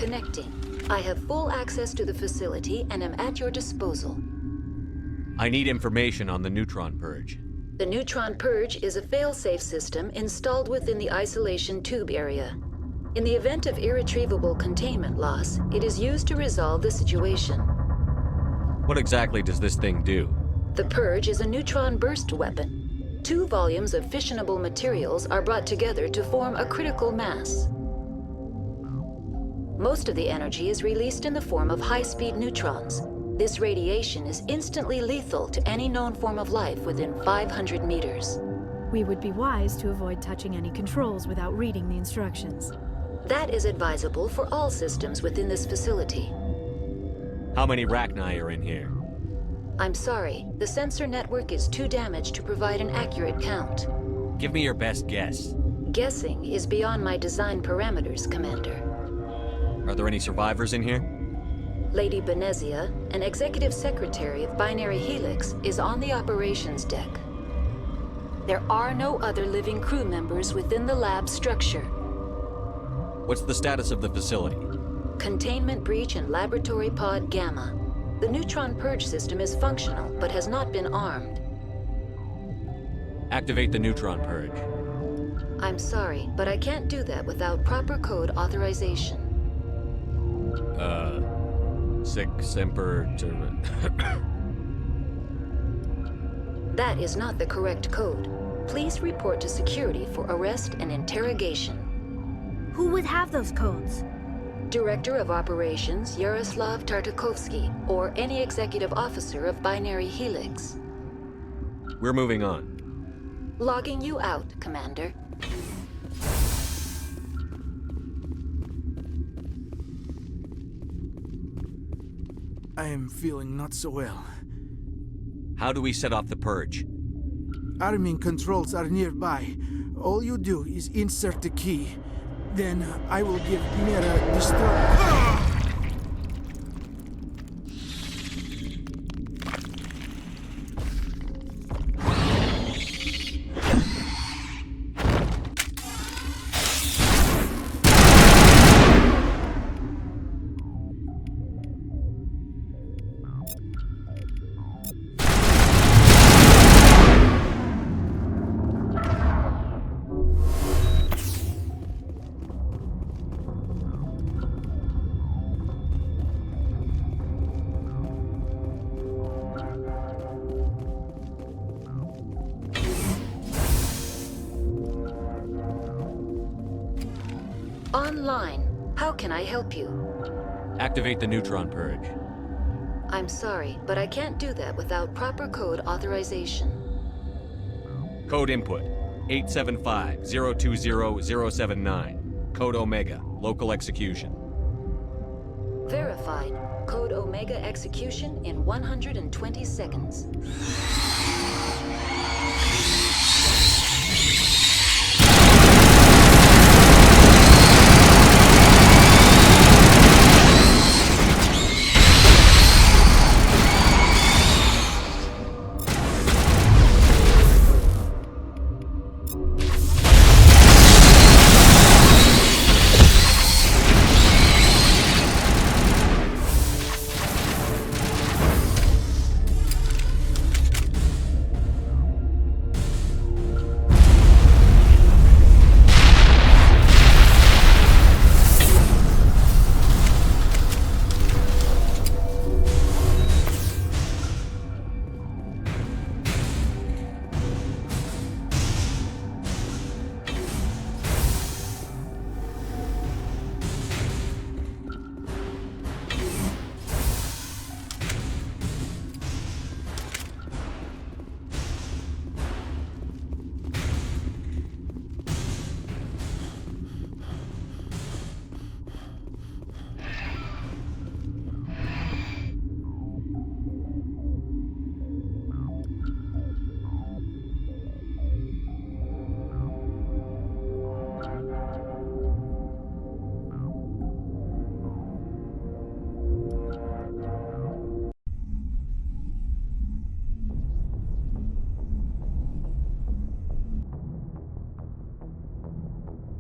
Connecting. I have full access to the facility and am at your disposal. I need information on the neutron purge. The neutron purge is a fail-safe system installed within the isolation tube area. In the event of irretrievable containment loss, it is used to resolve the situation. What exactly does this thing do? The purge is a neutron burst weapon. 2 volumes of fissionable materials are brought together to form a critical mass. Most of the energy is released in the form of high-speed neutrons. This radiation is instantly lethal to any known form of life within 500 meters. We would be wise to avoid touching any controls without reading the instructions. That is advisable for all systems within this facility. How many Rachni are in here? I'm sorry, the sensor network is too damaged to provide an accurate count. Give me your best guess. Guessing is beyond my design parameters, Commander. Are there any survivors in here? Lady Benezia, an executive secretary of Binary Helix, is on the operations deck. There are no other living crew members within the lab structure. What's the status of the facility? Containment breach in Laboratory Pod Gamma. The neutron purge system is functional, but has not been armed. Activate the neutron purge. I'm sorry, but I can't do that without proper code authorization. Sic semper That is not the correct code. Please report to security for arrest and interrogation. Who would have those codes? Director of Operations Yaroslav Tartakovsky, or any executive officer of Binary Helix. We're moving on. Logging you out, Commander. I am feeling not so well. How do we set off the purge? Arming controls are nearby. All you do is insert the key. Then I will give Mira destroy. Online. How can I help you? Activate the neutron purge. I'm sorry, but I can't do that without proper code authorization. Code input 875-020-079. Code Omega. Local execution. Verified. Code Omega execution in 120 seconds.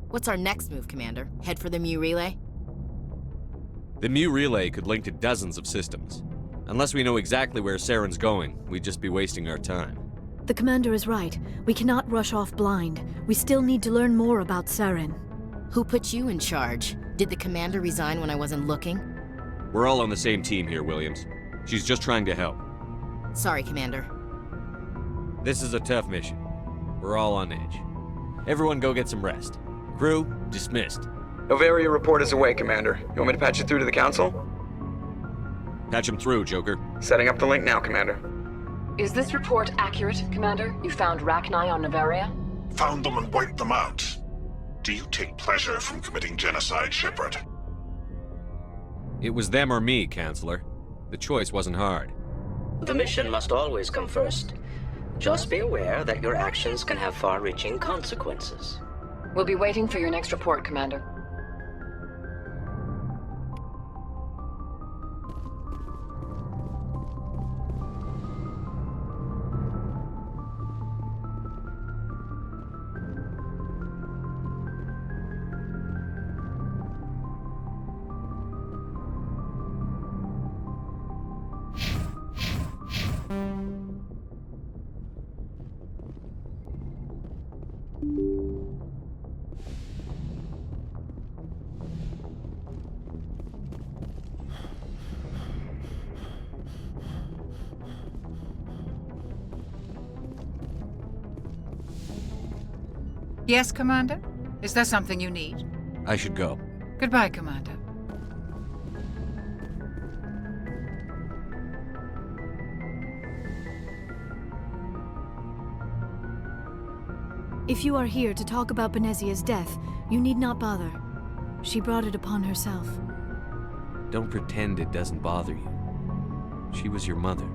What's our next move, Commander? Head for the Mu relay? The Mu relay could link to dozens of systems. Unless we know exactly where Saren's going, we'd just be wasting our time. The commander is right. We cannot rush off blind. We still need to learn more about Saren. Who put you in charge? Did the commander resign when I wasn't looking? We're all on the same team here, Williams. She's just trying to help. Sorry, Commander. This is a tough mission. We're all on edge. Everyone go get some rest. Crew, dismissed. Novaria report is away, Commander. You want me to patch it through to the Council? Patch him through, Joker. Setting up the link now, Commander. Is this report accurate, Commander? You found Rachni on Nevaria? Found them and wiped them out. Do you take pleasure from committing genocide, Shepard? It was them or me, Counselor. The choice wasn't hard. The mission must always come first. Just be aware that your actions can have far-reaching consequences. We'll be waiting for your next report, Commander. Yes, Commander? Is there something you need? I should go. Goodbye, Commander. If you are here to talk about Benezia's death, you need not bother. She brought it upon herself. Don't pretend it doesn't bother you. She was your mother.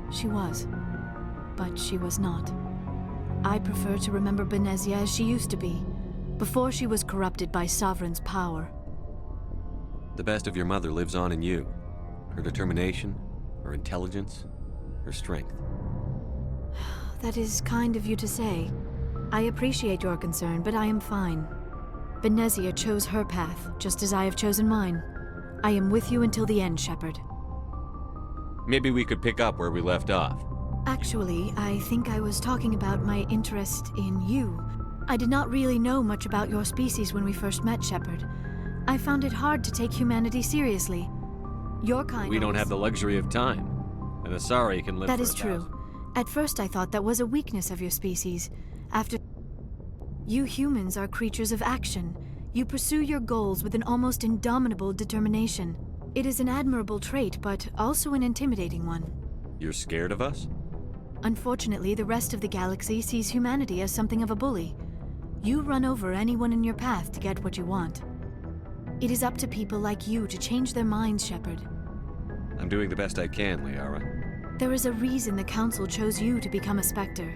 She was. But she was not. I prefer to remember Benezia as she used to be, before she was corrupted by Sovereign's power. The best of your mother lives on in you. Her determination, her intelligence, her strength. That is kind of you to say. I appreciate your concern, but I am fine. Benezia chose her path, just as I have chosen mine. I am with you until the end, Shepard. Maybe we could pick up where we left off. Actually, I think I was talking about my interest in you. I did not really know much about your species when we first met, Shepard. I found it hard to take humanity seriously. Your kind We don't have the luxury of time. An Asari can live That for is true. At first I thought that was a weakness of your species. After... You humans are creatures of action. You pursue your goals with an almost indomitable determination. It is an admirable trait, but also an intimidating one. You're scared of us? Unfortunately, the rest of the galaxy sees humanity as something of a bully. You run over anyone in your path to get what you want. It is up to people like you to change their minds, Shepard. I'm doing the best I can, Liara. There is a reason the Council chose you to become a Spectre.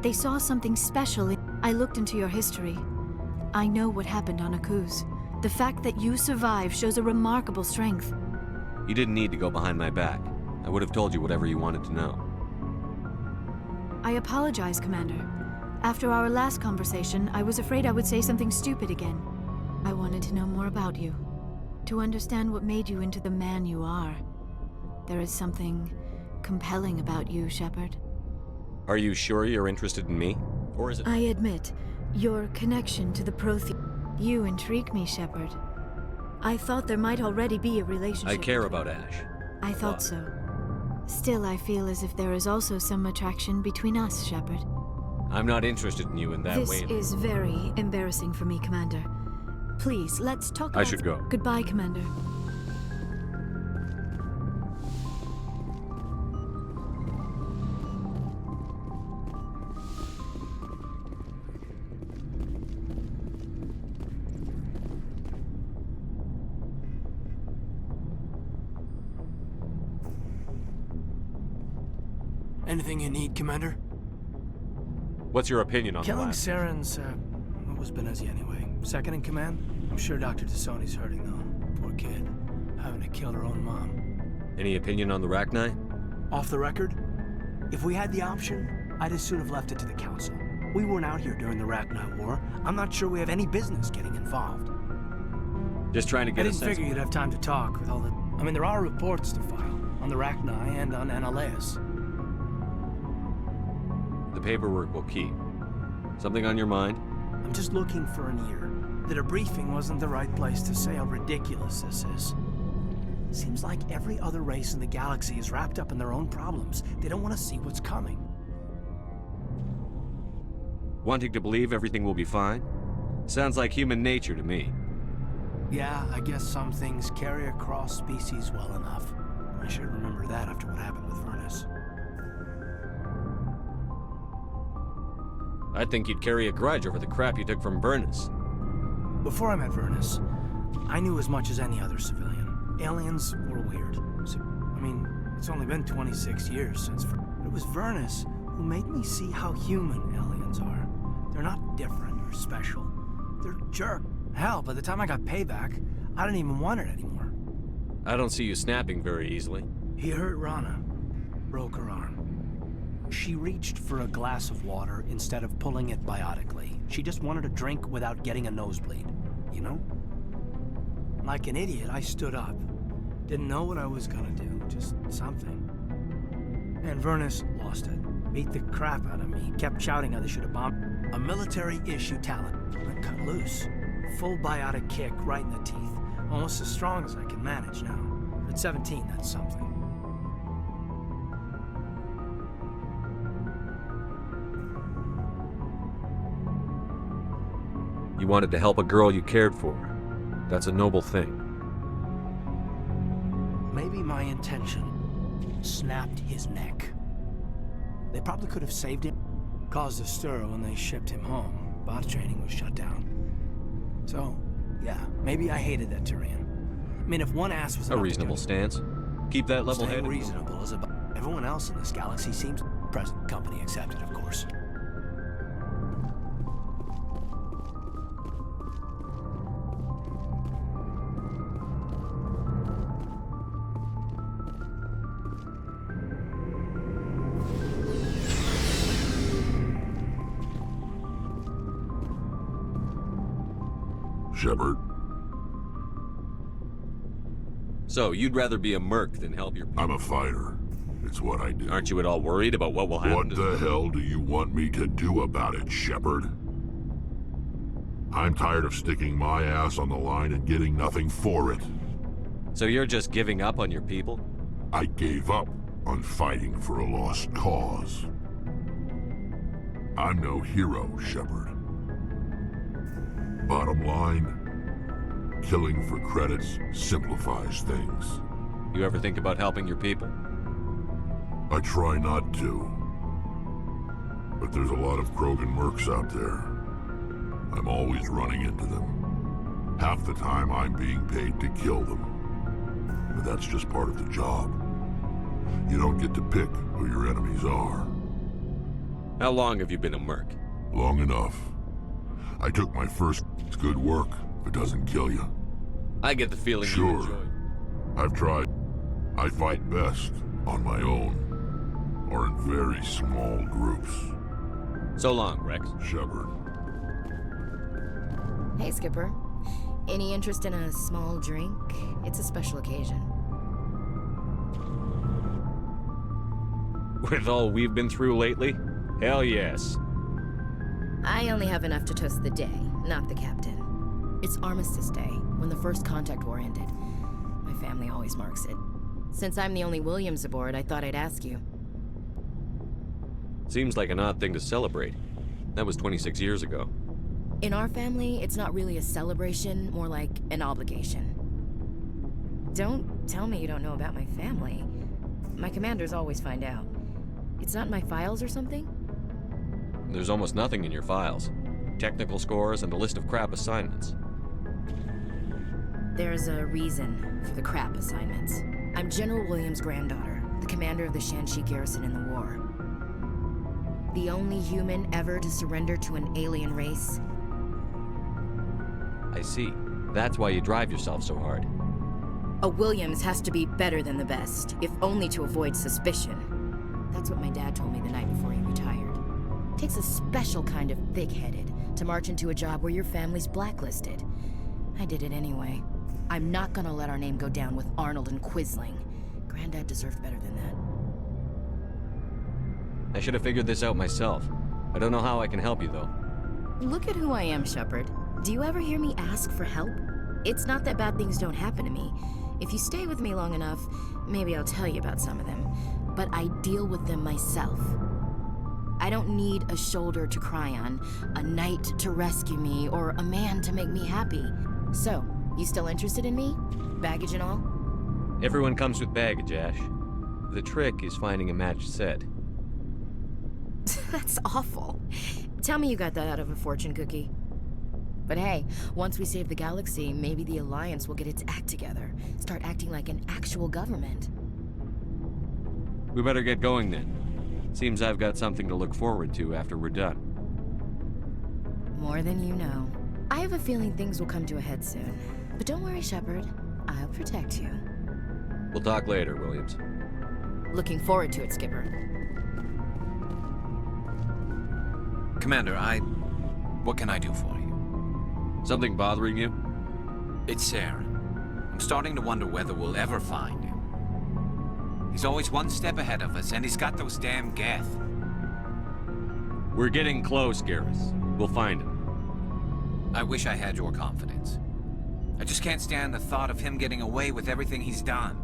They saw something special in... I looked into your history. I know what happened on Akuz. The fact that you survived shows a remarkable strength. You didn't need to go behind my back. I would have told you whatever you wanted to know. I apologize, Commander. After our last conversation, I was afraid I would say something stupid again. I wanted to know more about you. To understand what made you into the man you are. There is something compelling about you, Shepard. Are you sure you're interested in me? Or is it... I admit, your connection to the You intrigue me, Shepard. I thought there might already be a relationship. I care about Ash. I thought so. Still, I feel as if there is also some attraction between us, Shepard. I'm not interested in you in that way. This is very embarrassing for me, Commander. Please, let's talk about... I should go. Goodbye, Commander. Anything you need, Commander? What's your opinion on Killing the last? Saren's, what was Benezia anyway? Second in command? I'm sure Dr. Tassoni's hurting, though. Poor kid. Having to kill her own mom. Any opinion on the Rachni? Off the record, if we had the option, I'd as soon have left it to the Council. We weren't out here during the Rachni War. I'm not sure we have any business getting involved. Just trying to I get a didn't sense. figure you'd have time to talk with all the... I mean, there are reports to file on the Rachni and on Annaleus. The paperwork will keep. Something on your mind? I'm just looking for an ear. The debriefing wasn't the right place to say how ridiculous this is. Seems like every other race in the galaxy is wrapped up in their own problems. They don't want to see what's coming. Wanting to believe everything will be fine? Sounds like human nature to me. Yeah, I guess some things carry across species well enough. I should remember that after what happened with Vernus. I'd think you'd carry a grudge over the crap you took from Vernus. Before I met Vernus, I knew as much as any other civilian. Aliens were weird. So, I mean, it's only been 26 years since... But it was Vernus who made me see how human aliens are. They're not different or special. They're jerk. Hell, by the time I got payback, I didn't even want it anymore. I don't see you snapping very easily. He hurt Rana. Broke her arm. She reached for a glass of water instead of pulling it biotically. She just wanted a drink without getting a nosebleed, you know? Like an idiot, I stood up. Didn't know what I was gonna do, just something. And Vernus lost it. Beat the crap out of me. Kept shouting how they should have bombed. A military-issue talent. I cut loose. Full biotic kick right in the teeth. Almost as strong as I can manage now. At 17, that's something. You wanted to help a girl you cared for. That's a noble thing. Maybe my intention snapped his neck. They probably could have saved him. Caused a stir when they shipped him home. Bot training was shut down. So, yeah, maybe I hated that Tyrian. I mean, if one ass was A reasonable stance. Keep that level-headed. Reasonable is about everyone else in this galaxy seems present company accepted, of course. Shepard. So, you'd rather be a merc than help your people? I'm a fighter. It's what I do. Aren't you at all worried about what will happen What the hell do you want me to do about it, Shepard? I'm tired of sticking my ass on the line and getting nothing for it. So you're just giving up on your people? I gave up on fighting for a lost cause. I'm no hero, Shepard. Bottom line, killing for credits simplifies things. You ever think about helping your people? I try not to. But there's a lot of Krogan mercs out there. I'm always running into them. Half the time I'm being paid to kill them. But that's just part of the job. You don't get to pick who your enemies are. How long have you been a merc? Long enough. I took my first good work, if it doesn't kill you. I get the feeling you Sure. enjoy. I've tried. I fight best on my own, or in very small groups. So long, Rex. Shepard. Hey, Skipper. Any interest in a small drink? It's a special occasion. With all we've been through lately? Hell yes. I only have enough to toast the day, not the captain. It's Armistice Day, when the first contact war ended. My family always marks it. Since I'm the only Williams aboard, I thought I'd ask you. Seems like an odd thing to celebrate. That was 26 years ago. In our family, it's not really a celebration, more like an obligation. Don't tell me you don't know about my family. My commanders always find out. It's not in my files or something? There's almost nothing in your files. Technical scores and a list of crap assignments. There's a reason for the crap assignments. I'm General Williams' granddaughter, the commander of the Shanxi garrison in the war. The only human ever to surrender to an alien race. I see. That's why you drive yourself so hard. A Williams has to be better than the best, if only to avoid suspicion. That's what my dad told me the night before he retired. It takes a special kind of thick-headed to march into a job where your family's blacklisted. I did it anyway. I'm not gonna let our name go down with Arnold and Quisling. Granddad deserved better than that. I should have figured this out myself. I don't know how I can help you, though. Look at who I am, Shepard. Do you ever hear me ask for help? It's not that bad things don't happen to me. If you stay with me long enough, maybe I'll tell you about some of them. But I deal with them myself. I don't need a shoulder to cry on, a knight to rescue me, or a man to make me happy. So, you still interested in me? Baggage and all? Everyone comes with baggage, Ash. The trick is finding a matched set. That's awful. Tell me you got that out of a fortune cookie. But hey, once we save the galaxy, maybe the Alliance will get its act together. Start acting like an actual government. We better get going then. Seems I've got something to look forward to after we're done. More than you know. I have a feeling things will come to a head soon. But don't worry, Shepard. I'll protect you. We'll talk later, Williams. Looking forward to it, Skipper. Commander, what can I do for you? Something bothering you? It's Saren. I'm starting to wonder whether we'll ever find him. He's always one step ahead of us, and he's got those damn Geth. We're getting close, Garrus. We'll find him. I wish I had your confidence. I just can't stand the thought of him getting away with everything he's done.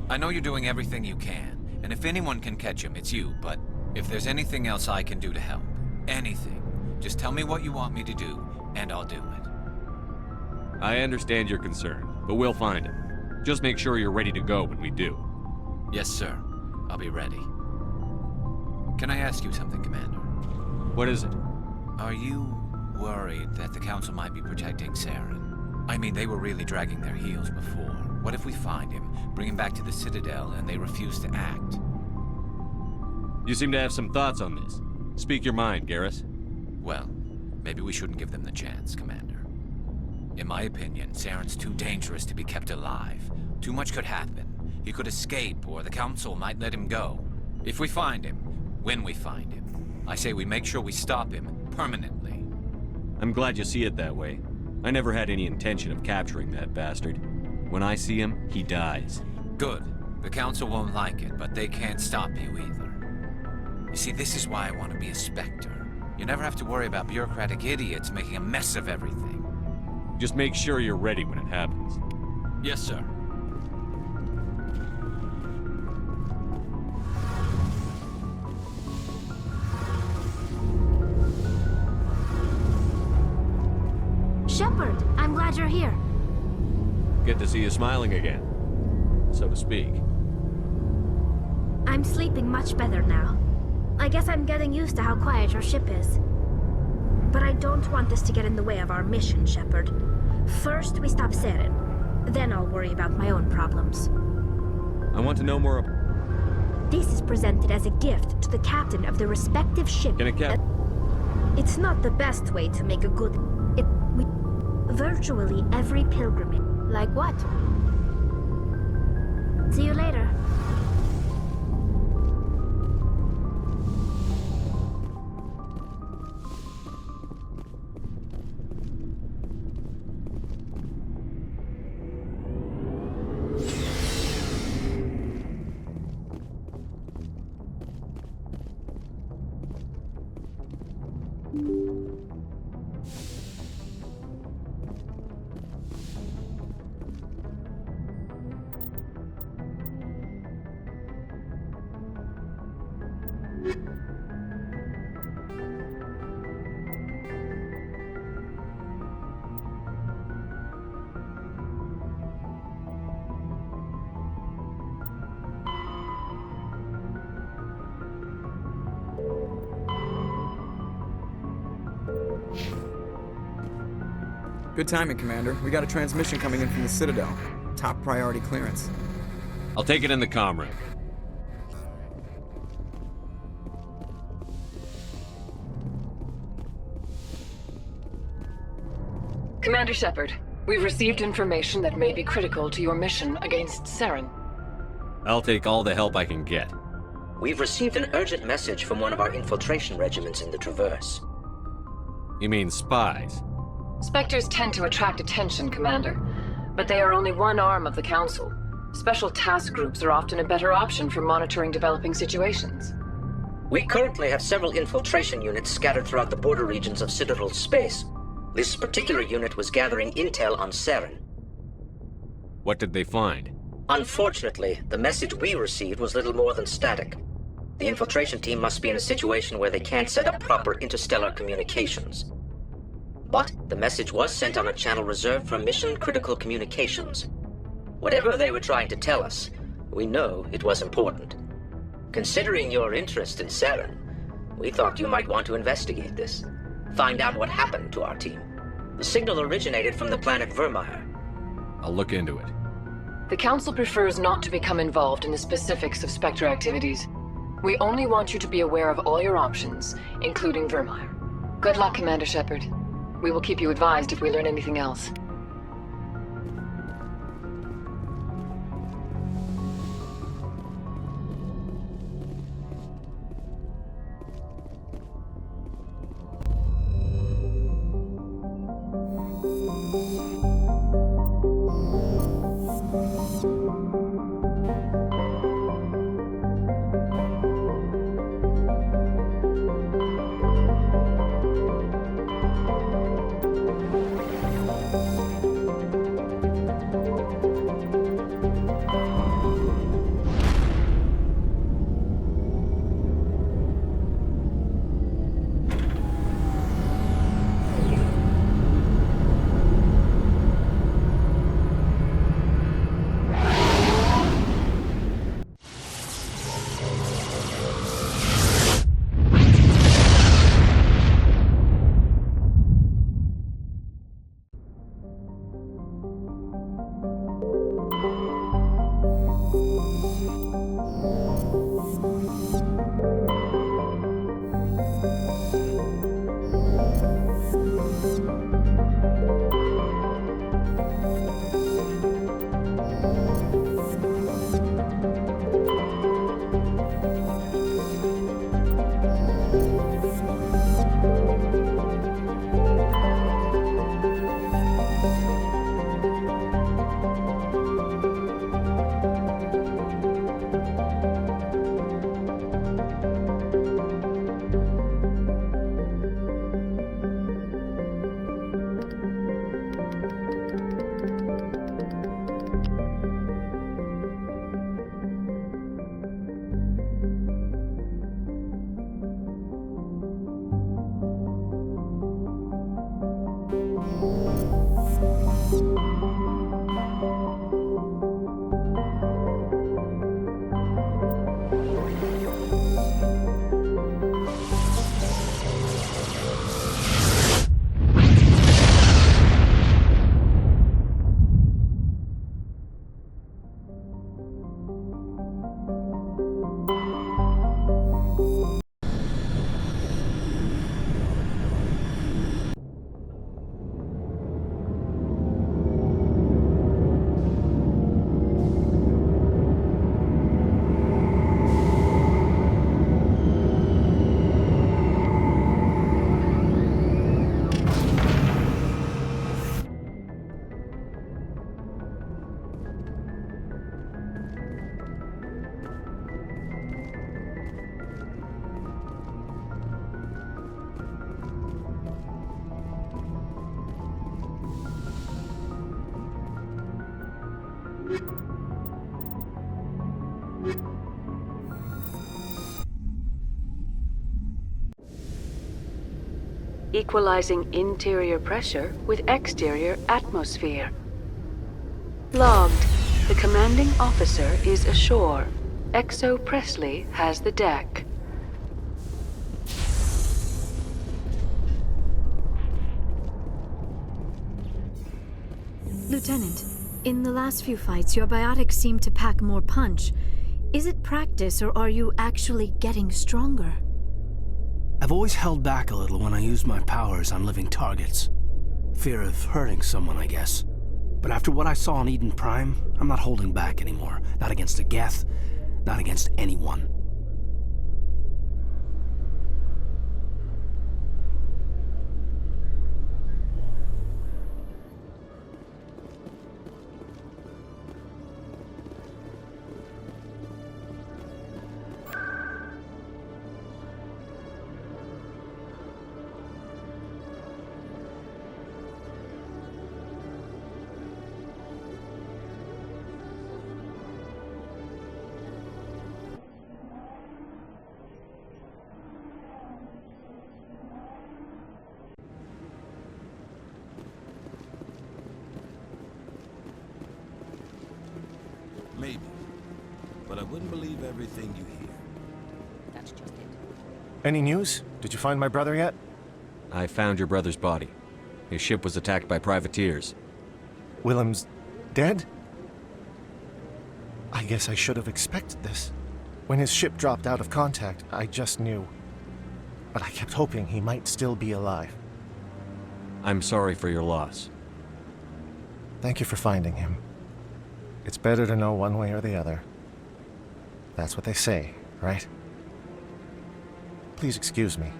I know you're doing everything you can, and if anyone can catch him, it's you, but if there's anything else I can do to help, anything, just tell me what you want me to do, and I'll do it. I understand your concern, but we'll find him. Just make sure you're ready to go when we do. Yes, sir. I'll be ready. Can I ask you something, Commander? What is it? Are you worried that the Council might be protecting Saren? I mean, they were really dragging their heels before. What if we find him, bring him back to the Citadel, and they refuse to act? You seem to have some thoughts on this. Speak your mind, Garrus. Well, maybe we shouldn't give them the chance, Commander. In my opinion, Saren's too dangerous to be kept alive. Too much could happen. He could escape, or the Council might let him go. If we find him, when we find him, I say we make sure we stop him permanently. I'm glad you see it that way. I never had any intention of capturing that bastard. When I see him, he dies. Good. The Council won't like it, but they can't stop you either. You see, this is why I want to be a Spectre. You never have to worry about bureaucratic idiots making a mess of everything. Just make sure you're ready when it happens. Yes, sir. Shepard, I'm glad you're here. Good to see you smiling again, so to speak. I'm sleeping much better now. I guess I'm getting used to how quiet your ship is. But I don't want this to get in the way of our mission, Shepard. First, we stop Saren. Then I'll worry about my own problems. I want to know more. This is presented as a gift to the captain of the respective ship. Can a It's not the best way to make a good... Virtually every pilgrimage. Like what? See you later. Good timing, Commander. We got a transmission coming in from the Citadel. Top priority clearance. I'll take it in the comm room. Commander Shepard, we've received information that may be critical to your mission against Saren. I'll take all the help I can get. We've received an urgent message from one of our infiltration regiments in the Traverse. You mean spies? Spectres tend to attract attention, Commander. But they are only one arm of the Council. Special task groups are often a better option for monitoring developing situations. We currently have several infiltration units scattered throughout the border regions of Citadel space. This particular unit was gathering intel on Saren. What did they find? Unfortunately, the message we received was little more than static. The infiltration team must be in a situation where they can't set up proper interstellar communications. But the message was sent on a channel reserved for mission-critical communications. Whatever they were trying to tell us, we know it was important. Considering your interest in Saren, we thought you might want to investigate this. Find out what happened to our team. The signal originated from the planet Vermeer. I'll look into it. The Council prefers not to become involved in the specifics of Spectre activities. We only want you to be aware of all your options, including Vermeer. Good luck, Commander Shepard. We will keep you advised if we learn anything else. Equalizing interior pressure with exterior atmosphere. Logged. The commanding officer is ashore. Exo Presley has the deck. Lieutenant, in the last few fights, your biotics seem to pack more punch. Is it practice, or are you actually getting stronger? I've always held back a little when I use my powers on living targets. Fear of hurting someone, I guess. But after what I saw on Eden Prime, I'm not holding back anymore. Not against a Geth, not against anyone. Maybe. But I wouldn't believe everything you hear. That's just it. Any news? Did you find my brother yet? I found your brother's body. His ship was attacked by privateers. Willem's dead? I guess I should have expected this. When his ship dropped out of contact, I just knew. But I kept hoping he might still be alive. I'm sorry for your loss. Thank you for finding him. It's better to know one way or the other. That's what they say, right? Please excuse me.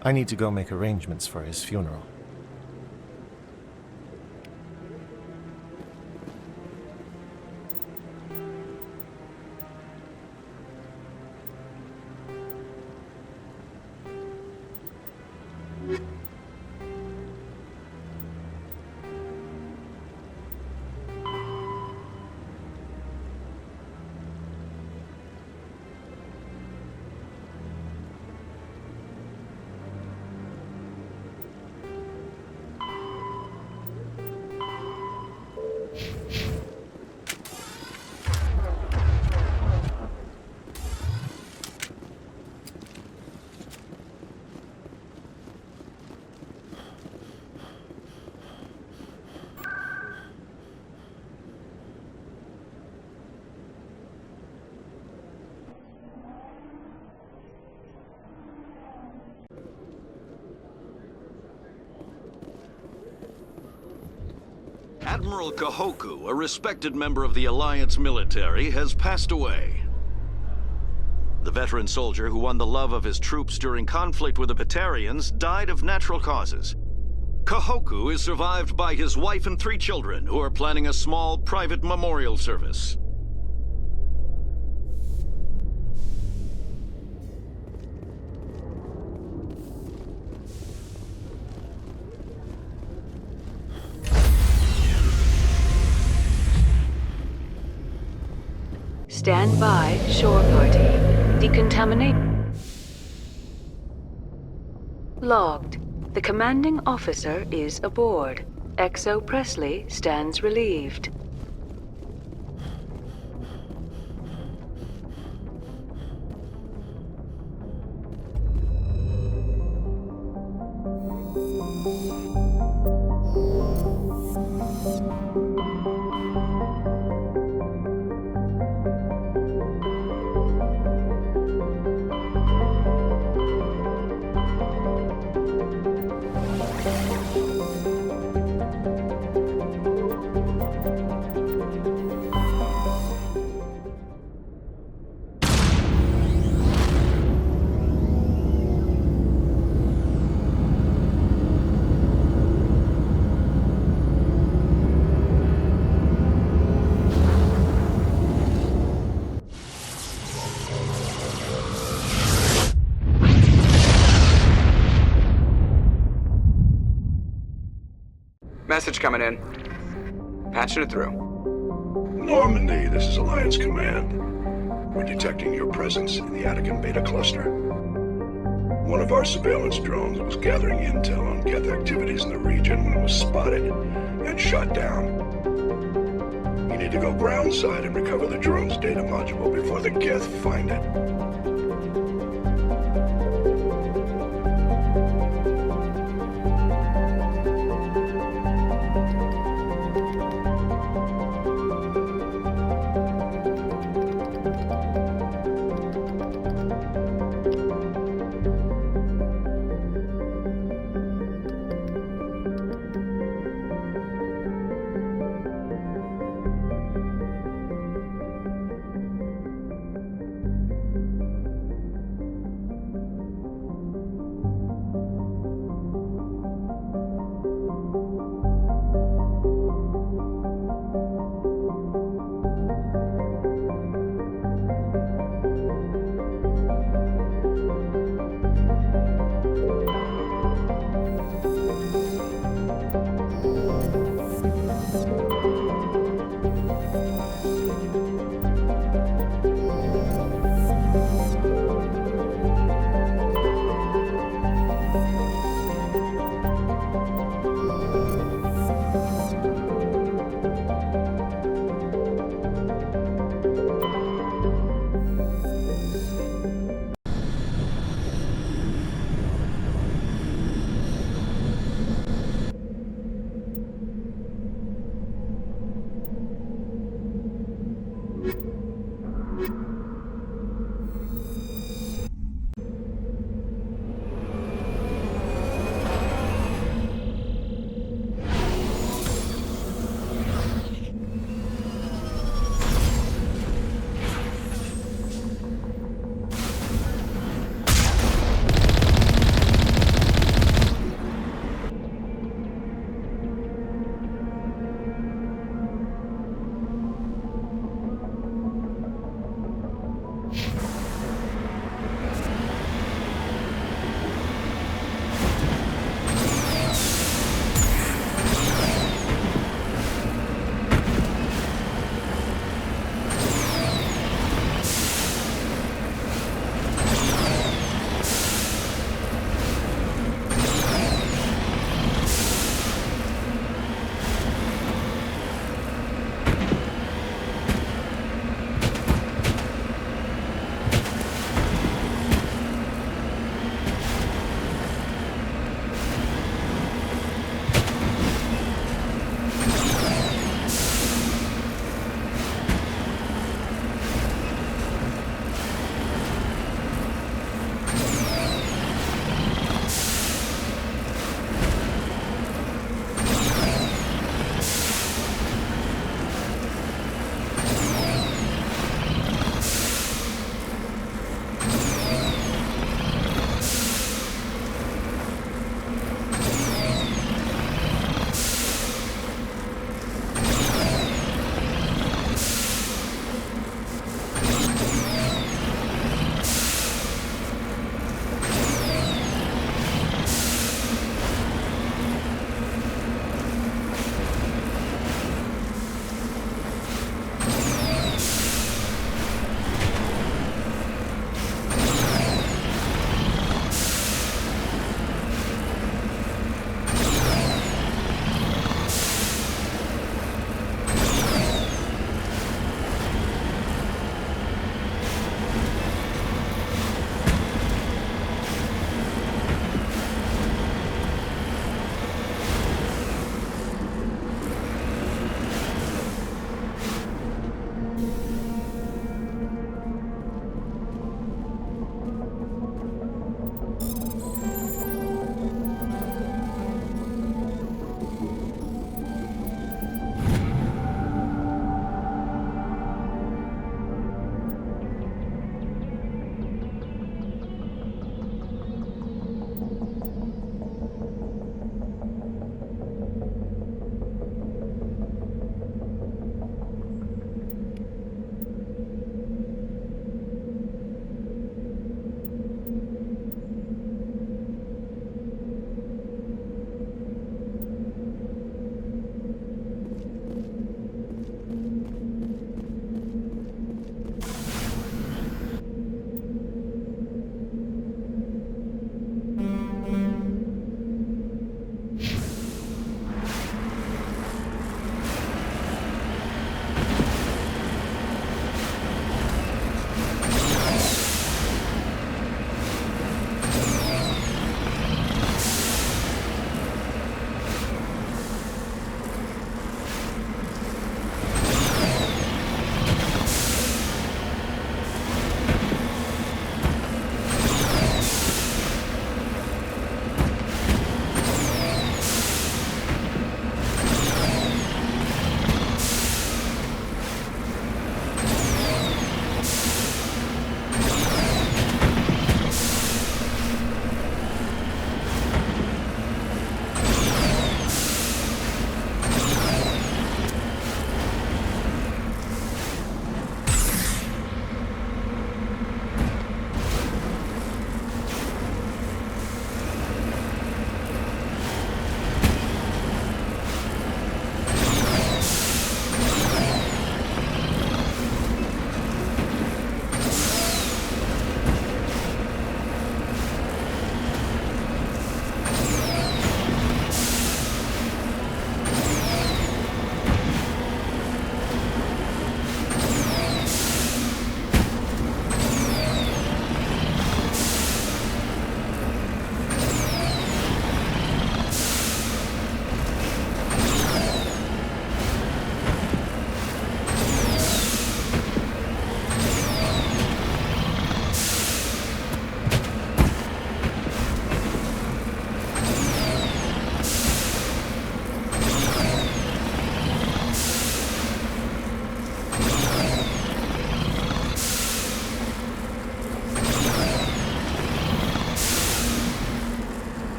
I need to go make arrangements for his funeral. Admiral Kahoku, a respected member of the Alliance military, has passed away. The veteran soldier who won the love of his troops during conflict with the Batarians died of natural causes. Kahoku is survived by his wife and 3 children, who are planning a small private memorial service. Stand by, shore party. Decontaminate. Logged. The commanding officer is aboard. XO Presley stands relieved. Message coming in. Patching it through. Normandy, this is Alliance Command. We're detecting your presence in the Attican Beta Cluster. One of our surveillance drones was gathering intel on Geth activities in the region when it was spotted and shot down. You need to go groundside and recover the drone's data module before the Geth find it.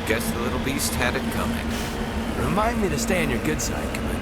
Guess the little beast had it coming. Remind me to stay on your good side, Commander.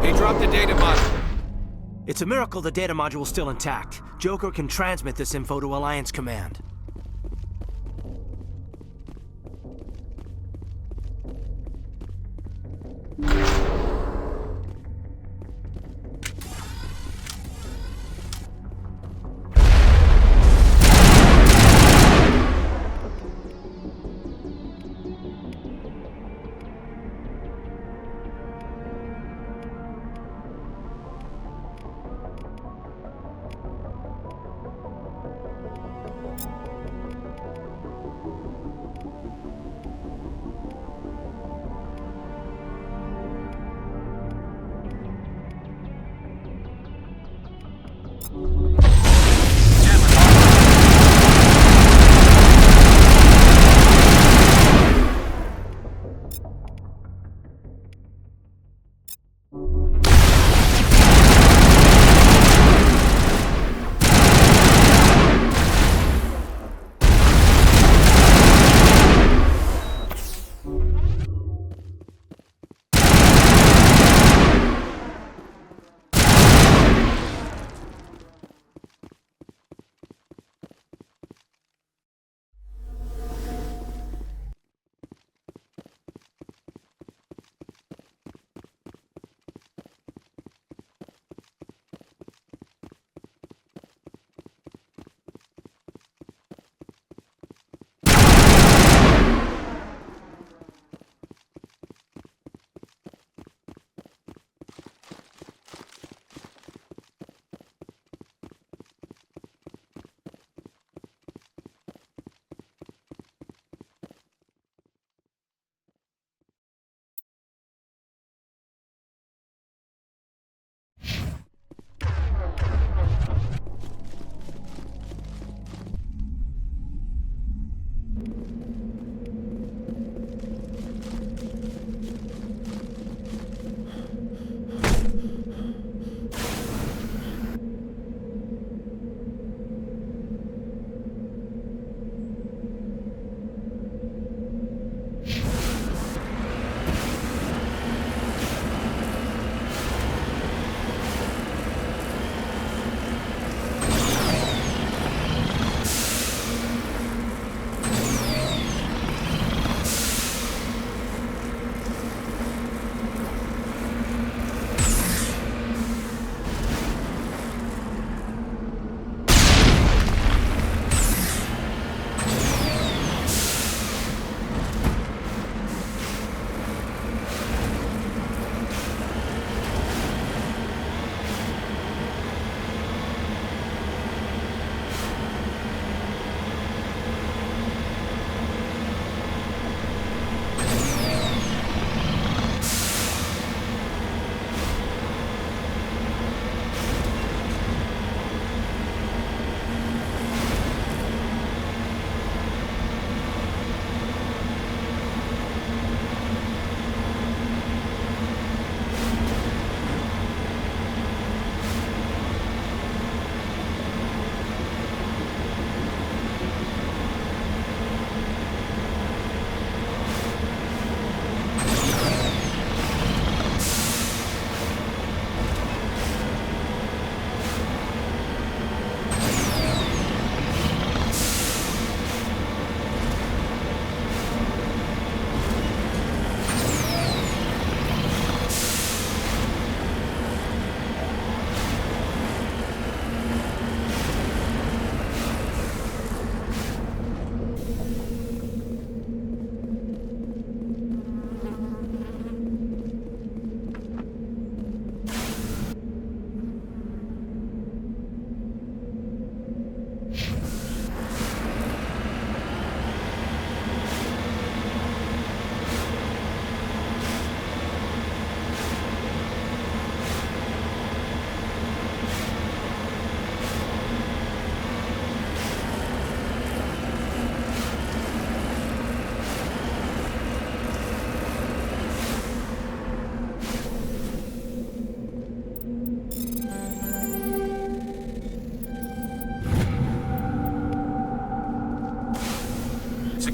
He dropped the data module. It's a miracle the data module's still intact. Joker can transmit this info to Alliance Command.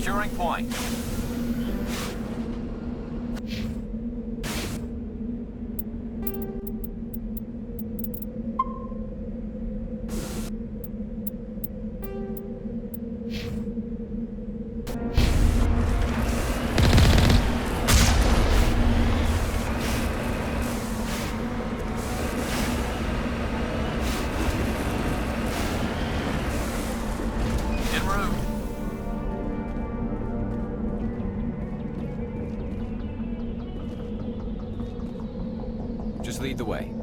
Securing point. En route. Just lead the way.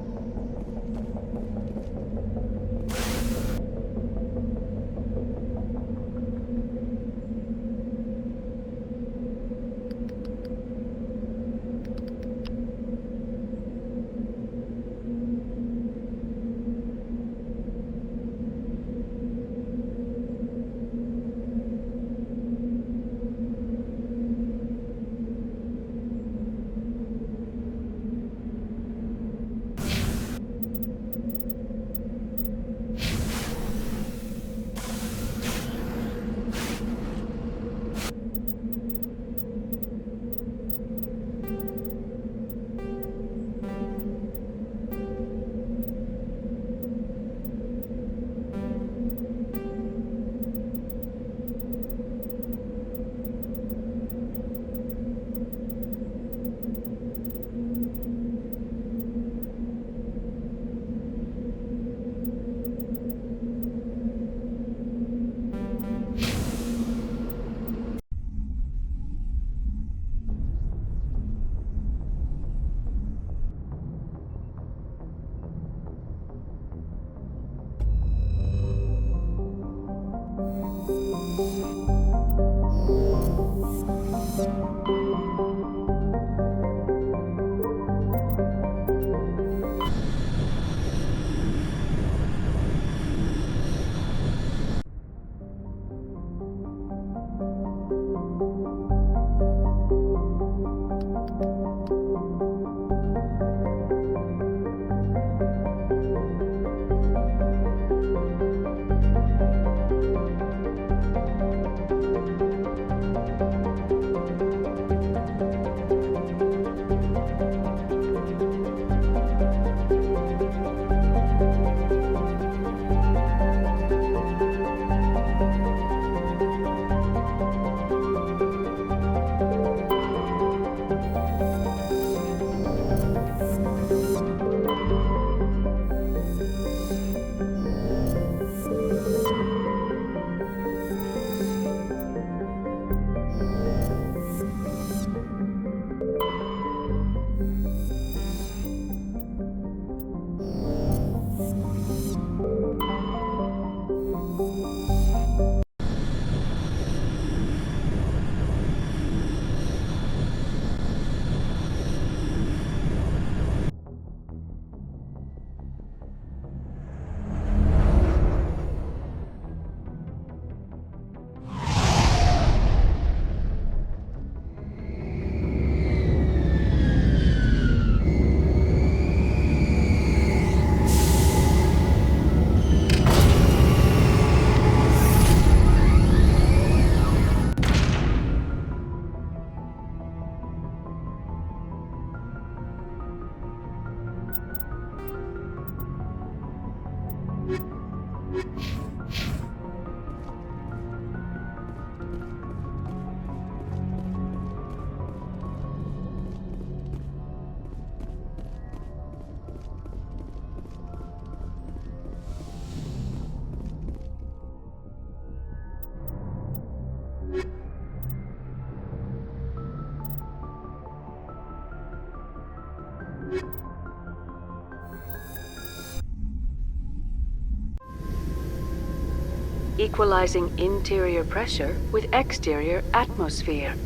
Equalizing interior pressure with exterior atmosphere.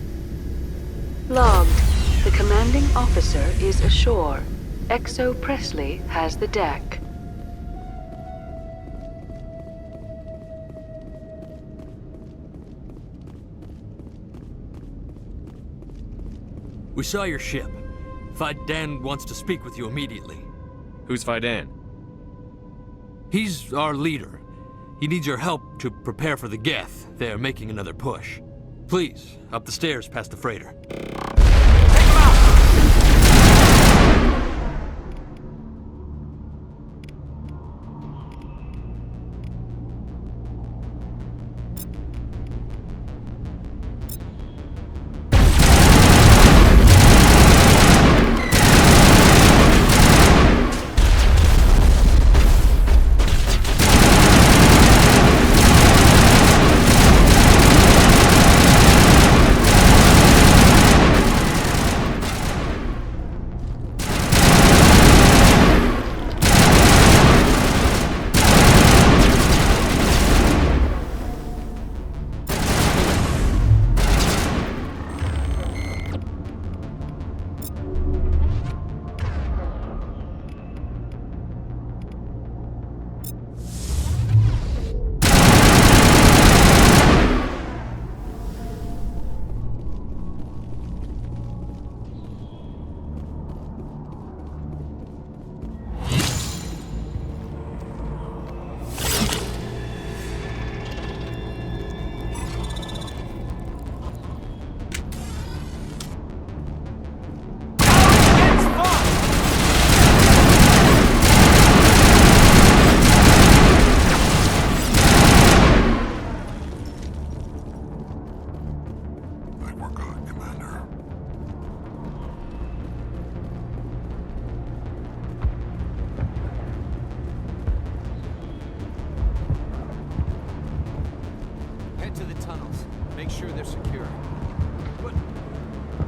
Logged. The commanding officer is ashore. Exo Presley has the deck. We saw your ship. Fidan wants to speak with you immediately. Who's Fidan? He's our leader. He needs your help to prepare for the Geth. They're making another push. Please, up the stairs past the freighter.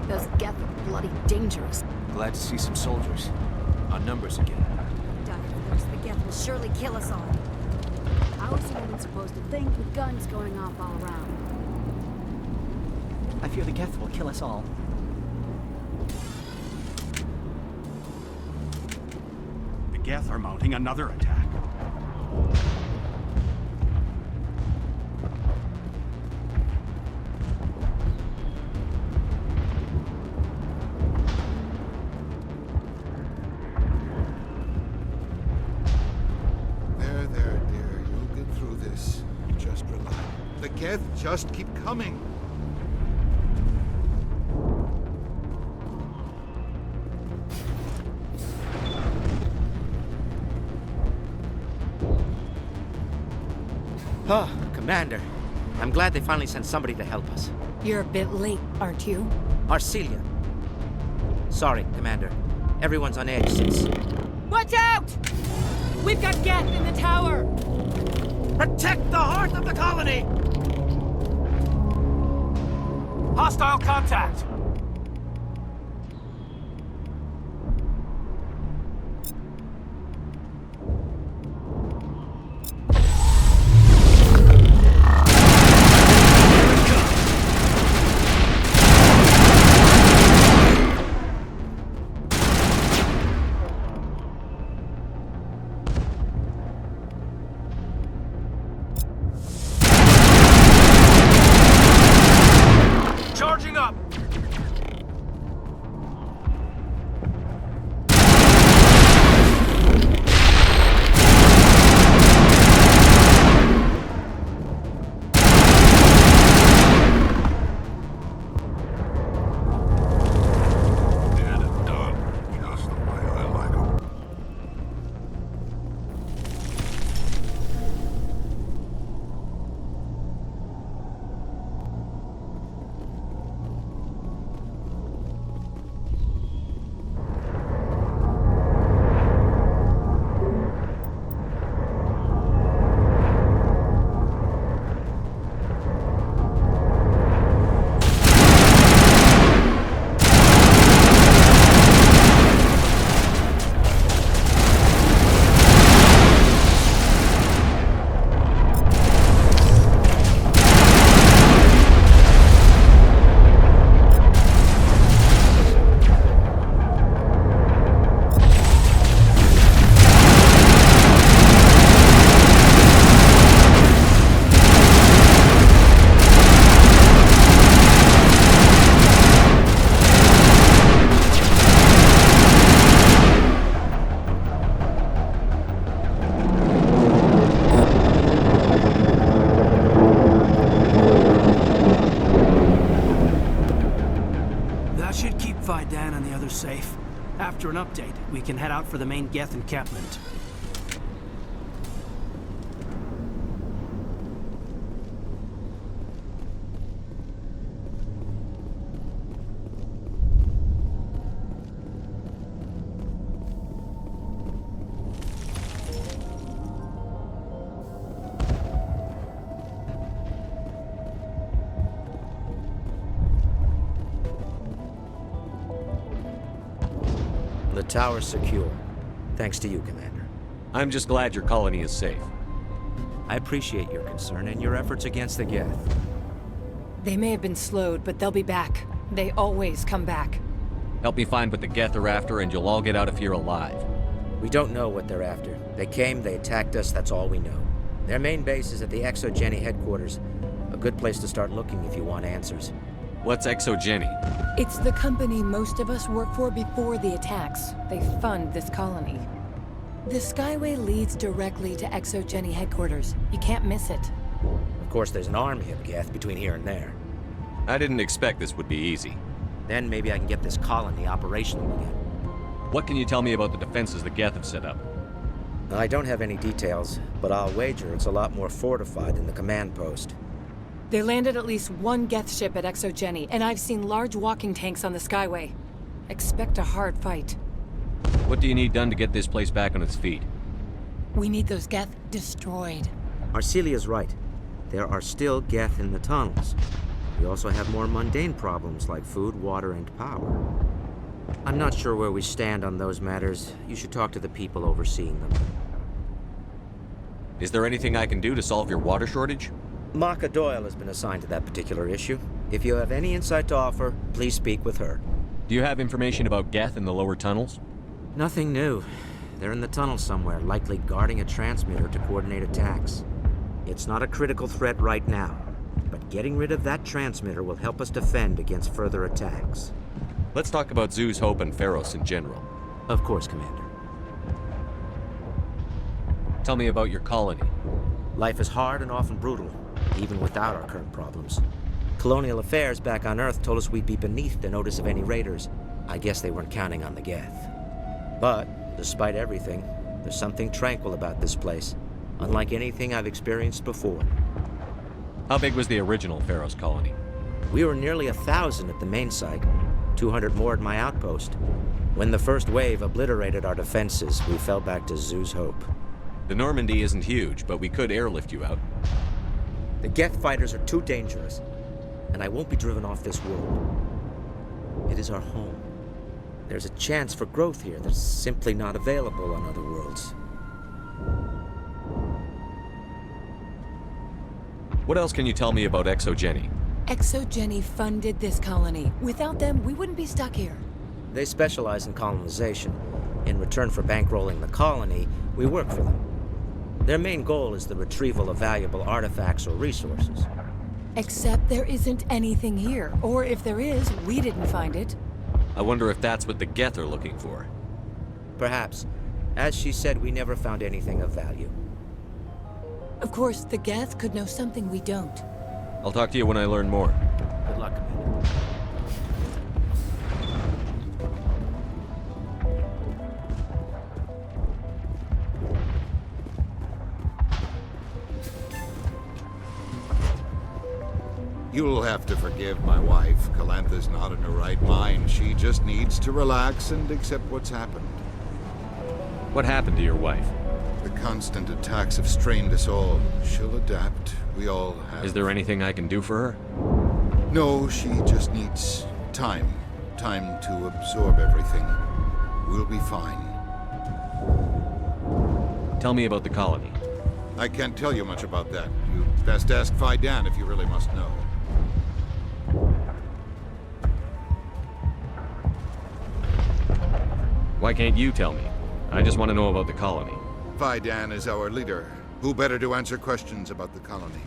Those Geth are bloody dangerous. Glad to see some soldiers. On numbers again. The Geth will surely kill us all. How is anyone supposed to think with guns going off all around? I fear the Geth will kill us all. The Geth are mounting another attack. There, dear. You'll get through this. Just relax. The Geth just keep coming. Oh, Commander. I'm glad they finally sent somebody to help us. You're a bit late, aren't you? Arcelia. Sorry, Commander. Everyone's on edge since... Watch out! We've got Geth in the tower! Protect the heart of the colony! Hostile contact! Charging up! After an update, we can head out for the main Geth encampment. The tower's secure. Thanks to you, Commander. I'm just glad your colony is safe. I appreciate your concern and your efforts against the Geth. They may have been slowed, but they'll be back. They always come back. Help me find what the Geth are after, and you'll all get out of here alive. We don't know what they're after. They came, they attacked us, that's all we know. Their main base is at the Exogeny headquarters. A good place to start looking if you want answers. What's Exogeny? It's the company most of us work for before the attacks. They fund this colony. The Skyway leads directly to Exogeny headquarters. You can't miss it. Of course, there's an army of Geth between here and there. I didn't expect this would be easy. Then maybe I can get this colony operational again. What can you tell me about the defenses the Geth have set up? I don't have any details, but I'll wager it's a lot more fortified than the command post. They landed at least one Geth ship at Exogeny, and I've seen large walking tanks on the Skyway. Expect a hard fight. What do you need done to get this place back on its feet? We need those Geth destroyed. Arcelia's right. There are still Geth in the tunnels. We also have more mundane problems like food, water, and power. I'm not sure where we stand on those matters. You should talk to the people overseeing them. Is there anything I can do to solve your water shortage? Maka Doyle has been assigned to that particular issue. If you have any insight to offer, please speak with her. Do you have information about Geth in the lower tunnels? Nothing new. They're in the tunnel somewhere, likely guarding a transmitter to coordinate attacks. It's not a critical threat right now, but getting rid of that transmitter will help us defend against further attacks. Let's talk about Zoo's Hope and Pharos in general. Of course, Commander. Tell me about your colony. Life is hard and often brutal, even without our current problems. Colonial affairs back on Earth told us we'd be beneath the notice of any raiders. I guess they weren't counting on the Geth. But, despite everything, there's something tranquil about this place, unlike anything I've experienced before. How big was the original Pharos colony? We were nearly 1,000 at the main site, 200 more at my outpost. When the first wave obliterated our defenses, we fell back to Zoo's Hope. The Normandy isn't huge, but we could airlift you out. The Geth fighters are too dangerous, and I won't be driven off this world. It is our home. There's a chance for growth here that's simply not available on other worlds. What else can you tell me about Exogeny? Exogeny funded this colony. Without them, we wouldn't be stuck here. They specialize in colonization. In return for bankrolling the colony, we work for them. Their main goal is the retrieval of valuable artifacts or resources. Except there isn't anything here. Or if there is, we didn't find it. I wonder if that's what the Geth are looking for. Perhaps. As she said, we never found anything of value. Of course, the Geth could know something we don't. I'll talk to you when I learn more. Good luck, Commander. You'll have to forgive my wife. Calantha's not in her right mind. She just needs to relax and accept what's happened. What happened to your wife? The constant attacks have strained us all. She'll adapt. We all have. Is there anything I can do for her? No, she just needs time. Time to absorb everything. We'll be fine. Tell me about the colony. I can't tell you much about that. You best ask Fidan if you really must know. Why can't you tell me? I just want to know about the colony. Fidan is our leader. Who better to answer questions about the colony?